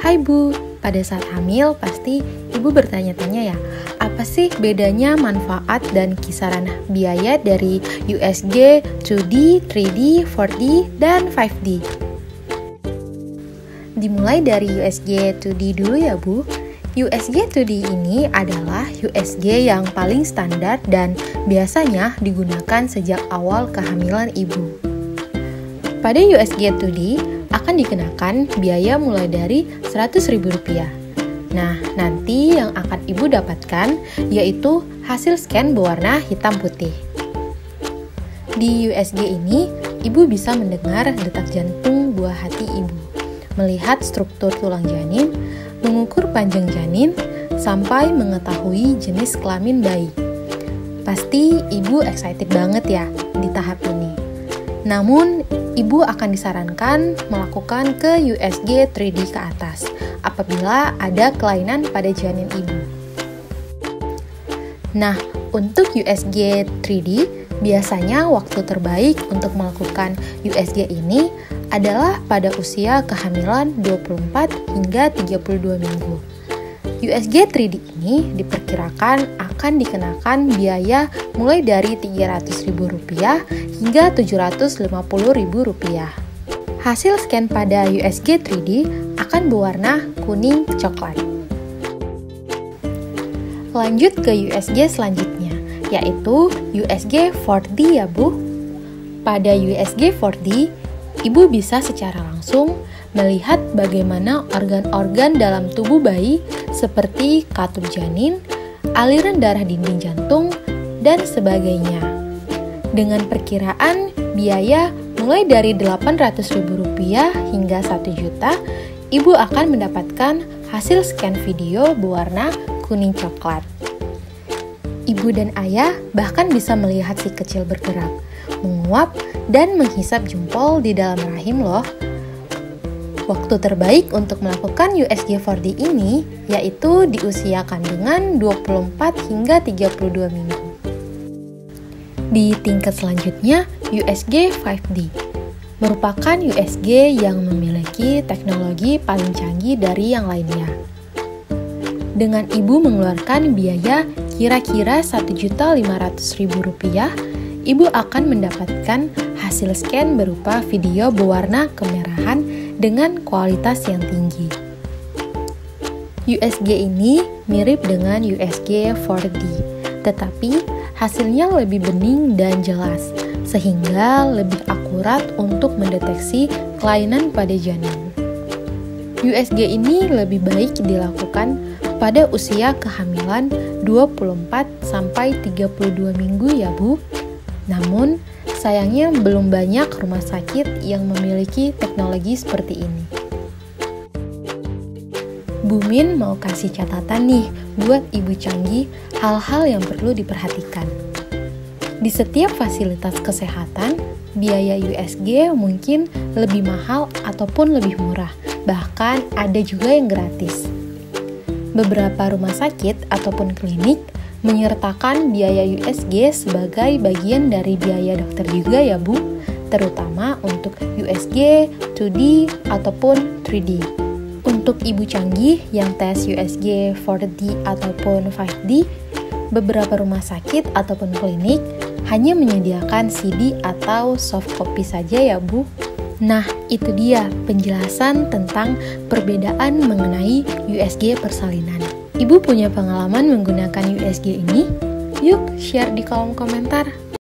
Hai Bu, pada saat hamil pasti Ibu bertanya-tanya ya, apa sih bedanya manfaat dan kisaran biaya dari USG 2D, 3D, 4D, dan 5D? Dimulai dari USG 2D dulu ya Bu. USG 2D ini adalah USG yang paling standar dan biasanya digunakan sejak awal kehamilan ibu. Pada USG 2D akan dikenakan biaya mulai dari Rp100.000. Nah, nanti yang akan ibu dapatkan yaitu hasil scan berwarna hitam putih. Di USG ini, ibu bisa mendengar detak jantung buah hati ibu, melihat struktur tulang janin, mengukur panjang janin, sampai mengetahui jenis kelamin bayi. Pasti ibu excited banget ya di tahap ini. Namun, ibu akan disarankan melakukan ke USG 3D ke atas apabila ada kelainan pada janin ibu. Nah, untuk USG 3D, biasanya waktu terbaik untuk melakukan USG ini adalah pada usia kehamilan 24 hingga 32 minggu. USG 3D ini diperkirakan akan dikenakan biaya mulai dari Rp300.000 hingga Rp750.000. Hasil scan pada USG 3D akan berwarna kuning coklat. Lanjut ke USG selanjutnya, yaitu USG 4D ya Bu. Pada USG 4D, ibu bisa secara langsung melihat bagaimana organ-organ dalam tubuh bayi seperti katup janin, aliran darah dinding jantung, dan sebagainya. Dengan perkiraan biaya mulai dari Rp800.000 hingga Rp1.000.000, ibu akan mendapatkan hasil scan video berwarna kuning coklat. Ibu dan ayah bahkan bisa melihat si kecil bergerak, menguap, dan menghisap jempol di dalam rahim loh. Waktu terbaik untuk melakukan USG 4D ini yaitu di usia kandungan 24 hingga 32 minggu. Di tingkat selanjutnya, USG 5D merupakan USG yang memiliki teknologi paling canggih dari yang lainnya. Dengan ibu mengeluarkan biaya kira-kira Rp1.500.000, ibu akan mendapatkan hasil scan berupa video berwarna kemerahan dengan kualitas yang tinggi. USG ini mirip dengan USG 4D, tetapi hasilnya lebih bening dan jelas, sehingga lebih akurat untuk mendeteksi kelainan pada janin. USG ini lebih baik dilakukan pada usia kehamilan 24-32 minggu ya Bu. Namun, sayangnya belum banyak rumah sakit yang memiliki teknologi seperti ini. Bu Min mau kasih catatan nih buat ibu canggih hal-hal yang perlu diperhatikan. Di setiap fasilitas kesehatan, biaya USG mungkin lebih mahal ataupun lebih murah, bahkan ada juga yang gratis. Beberapa rumah sakit ataupun klinik menyertakan biaya USG sebagai bagian dari biaya dokter juga ya Bu, terutama untuk USG 2D ataupun 3D. Untuk ibu canggih yang tes USG 4D ataupun 5D, beberapa rumah sakit ataupun klinik hanya menyediakan CD atau soft copy saja ya Bu. Nah, itu dia penjelasan tentang perbedaan mengenai USG persalinan. Ibu punya pengalaman menggunakan USG ini? Yuk, share di kolom komentar.